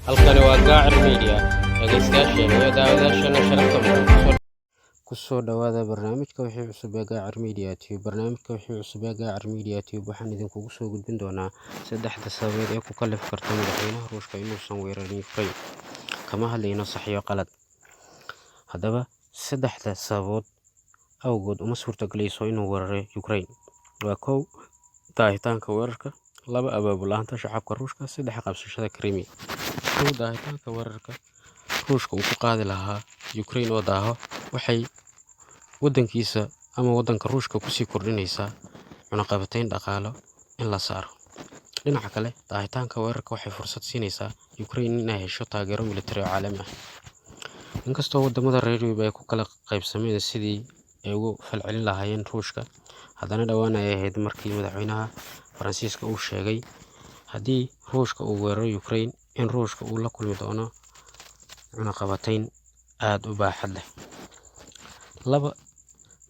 halkani waa Gaacir Media. Dhageystayaasheena iyo daawadayaasheena sharafta mudan kusoo dhawaada barnaamijka wixii cusub ee Gaacir Media Tube. Barnaamijka wixii cusub ee Gaacir Media Tube waxaan idinkugu soo gudbin doonaa saddexda sababood ee ku kalif karta madaxweynaha Ruushka inuusan weerarin Ukraine. Kama hadlayno sax iyo qalad. Haddaba saddexda sababood awgood uma suurtagelayso inuu weeraro Ukraine. Waa kow, daahitaanka weerarka; laba, abaabul-la'aanta shacabka Ruushka; saddex, qabsashada Crimea. Kow, daahitaanka weerarka Ruushka uu ku qaadi lahaa Ukraine oo daaho waxay waddankiisa ama waddanka Ruushka kusii kordhinaysaa cunaqabatayn dhaqaale in la saaro. Dhinaca kale, daahitaanka weerarka waxay fursad siinaysaa Ukraine inay hesho taageero militari oo caalami ah. Inkastoo wadamada reer Yurub ay ku kala qaybsameen sidii ay ugu falcelin lahaayeen Ruushka, haddana dhowaan ay ahayd markii madaxweynaha Faransiiska uu sheegay haddii Ruushka uu weeraro Ukraine in Ruushka uu la kulmi doono cunaqabatayn aad u baaxad leh. Laba,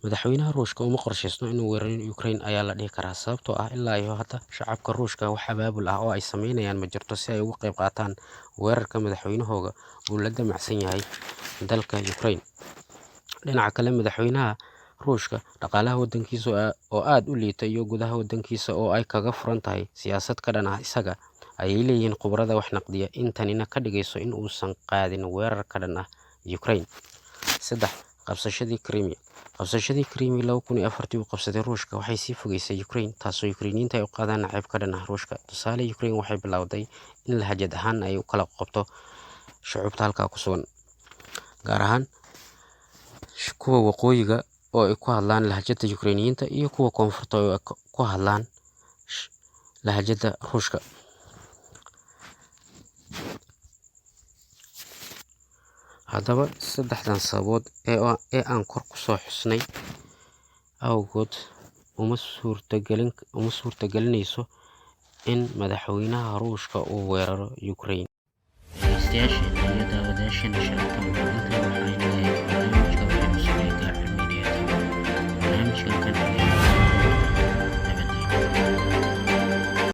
madaxweynaha Ruushka uma qorshaysno inuu weeraro Ukraine ayaa la dhihi karaa, sababtoo ah ilaa iyo hadda shacabka Ruushka wax abaabul ah oo ay sameynayaan ma jirto si ay uga qayb qaataan weerarka madaxweynahooda uu la damacsan yahay dalka Ukraine. Dhinaca kale, madaxweynaha Ruushka dhaqaalaha waddankiisa oo aad u liita iyo gudaha waddankiisa oo ay kaga furan tahay siyaasad ka dhan ah isaga, ayay leeyihiin khubarada wax naqdiya in tanina ka dhigayso in uusan qaadin weerar ka dhan ah Ukraine. Saddex, qabsashadii Crimea. Qabsashadii Crimea 2004 uu qabsaday Ruushka waxay sii fogeysay Ukraine, taasoo Ukrainiyiinta ay u qaadaan nacayb ka dhan ah Ruushka. Tusaale, Ukraine waxay bilowday in lahjad ahaan ay u kala qabto shucuubta halkaa ku sugan, gaar ahaan kuwa waqooyiga oo ay ku hadlaan lahjadda Ukrainiyiinta iyo kuwa koonfurta oo ay ku hadlaan lahjadda Ruushka. Haddaba saddexdan sababood ee aan kor ku soo xusnay awgood uma suurtagelinayso in madaxweynaha Ruushka uu weeraro Ukraine. Dhageystayaasheena iyo daawadayaasheena sharafta mudan, intaa waxaa